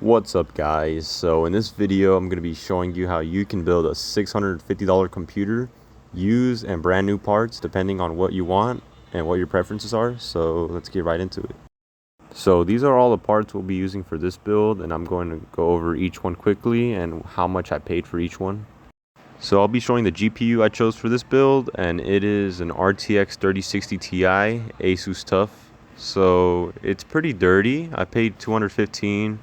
What's up guys? So in this video I'm going to be showing you how you can build a $650 computer, used and brand new parts depending on what you want and what your preferences are. So let's get right into it. So these are all the parts we'll be using for this build, and I'm going to go over each one quickly and how much I paid for each one. So I'll be showing the GPU I chose for this build, and it is an RTX 3060 Ti Asus TUF. So it's pretty dirty. I paid $215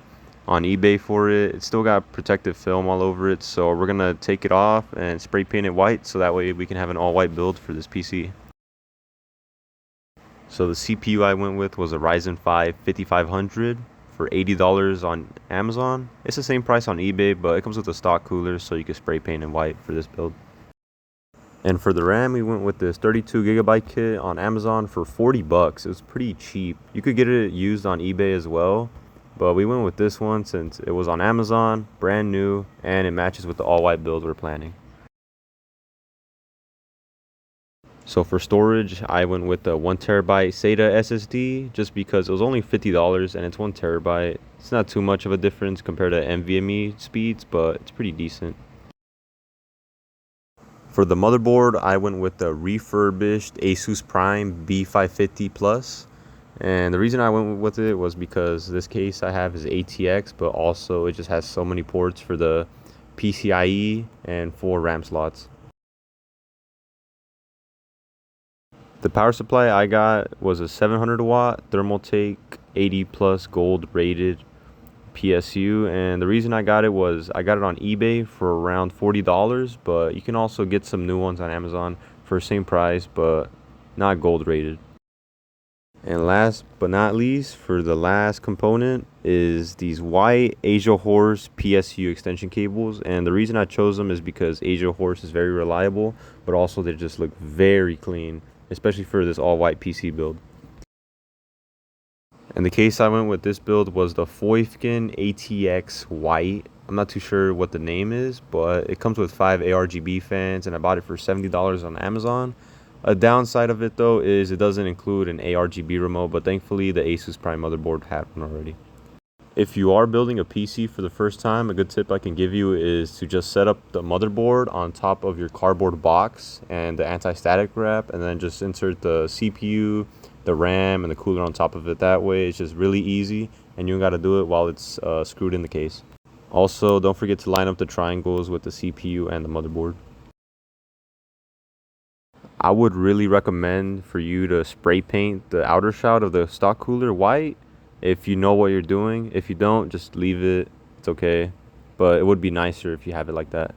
on eBay for it. It's still got protective film all over it, so we're gonna take it off and spray paint it white so that way we can have an all white build for this PC. So the CPU I went with was a Ryzen 5 5500 for $80 on Amazon. It's the same price on eBay, but it comes with a stock cooler so you can spray paint it white for this build. And for the RAM, we went with this 32GB kit on Amazon for 40 bucks. It was pretty cheap. You could get it used on eBay as well, but we went with this one since it was on Amazon, brand new, and it matches with the all-white build we're planning. So for storage, I went with the 1TB SATA SSD just because it was only $50 and it's 1TB. It's not too much of a difference compared to NVMe speeds, but it's pretty decent. For the motherboard, I went with the refurbished Asus Prime B550 Plus. And the reason I went with it was because this case I have is ATX, but also it just has so many ports for the PCIe and 4 RAM slots. The power supply I got was a 700 watt Thermaltake 80 plus gold rated PSU, and the reason I got it was I got it on eBay for around $40, but you can also get some new ones on Amazon for the same price, but not gold rated. And last but not least, for the last component is these white Asia Horse PSU extension cables, and the reason I chose them is because Asia Horse is very reliable, but also they just look very clean, especially for this all white PC build. And the case I went with this build was the Foifkin ATX White. I'm not too sure what the name is, but it comes with 5 argb fans, and I bought it for $70 on Amazon. A downside of it though is it doesn't include an argb remote, but thankfully the Asus Prime motherboard had one already. If you are building a PC for the first time, a good tip I can give you is to just set up the motherboard on top of your cardboard box and the anti-static wrap, and then just insert the CPU, the RAM, and the cooler on top of it. That way it's just really easy and you don't got to do it while it's screwed in the case. Also, don't forget to line up the triangles with the CPU and the motherboard. I would really recommend for you to spray paint the outer shroud of the stock cooler white if you know what you're doing. If you don't, just leave it, it's okay, but it would be nicer if you have it like that.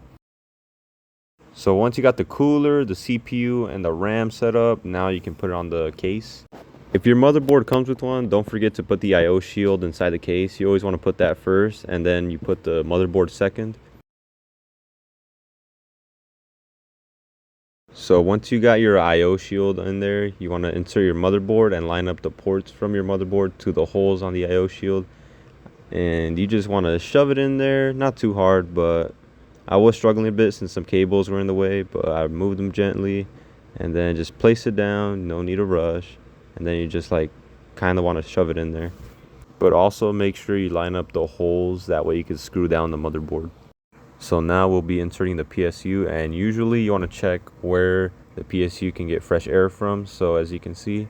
So once you got the cooler, the CPU, and the RAM set up, now you can put it on the case. If your motherboard comes with one, don't forget to put the IO shield inside the case. You always want to put that first, and then you put the motherboard second. So once you got your IO shield in there, you want to insert your motherboard and line up the ports from your motherboard to the holes on the IO shield. And you just want to shove it in there, not too hard, but I was struggling a bit since some cables were in the way, but I moved them gently, and then just place it down, no need to rush, and then you just like kind of want to shove it in there. But also make sure you line up the holes, that way you can screw down the motherboard. So now we'll be inserting the PSU, and usually you want to check where the PSU can get fresh air from. So as you can see,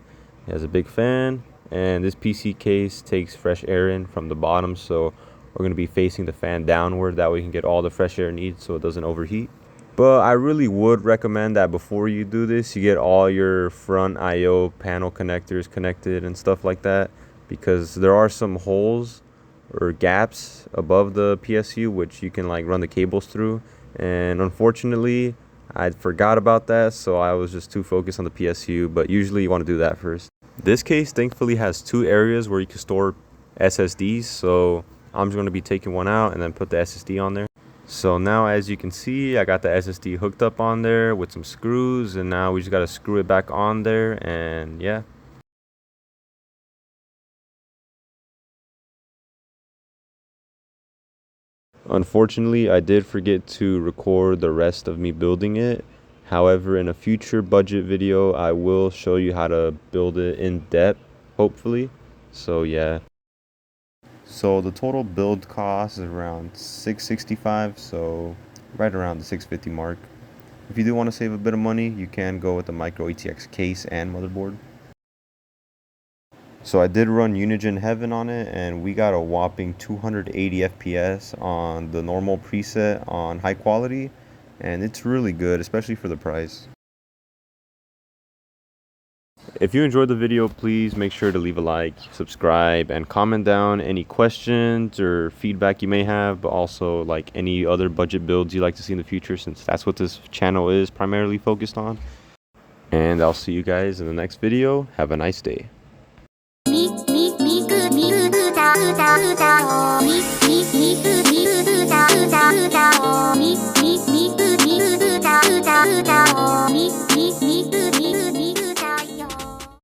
it has a big fan, and this PC case takes fresh air in from the bottom, so we're going to be facing the fan downward, that way you can get all the fresh air needed so it doesn't overheat. But I really would recommend that before you do this, you get all your front IO panel connectors connected and stuff like that, because there are some holes or gaps above the PSU which you can like run the cables through, and unfortunately I forgot about that, so I was just too focused on the PSU, but usually you want to do that first. This case thankfully has 2 areas where you can store SSDs, so I'm just going to be taking one out and then put the SSD on there. So now as you can see, I got the SSD hooked up on there with some screws, and now we just got to screw it back on there, and yeah. Unfortunately, I did forget to record the rest of me building it. However, in a future budget video, I will show you how to build it in depth, hopefully. So yeah. So the total build cost is around 665, so right around the 650 mark. If you do want to save a bit of money, you can go with the micro ATX case and motherboard. So I did run Unigen Heaven on it, and we got a whopping 280 FPS on the normal preset on high quality, and it's really good, especially for the price. If you enjoyed the video, please make sure to leave a like, subscribe, and comment down any questions or feedback you may have, but also like any other budget builds you'd like to see in the future, since that's what this channel is primarily focused on. And I'll see you guys in the next video. Have a nice day.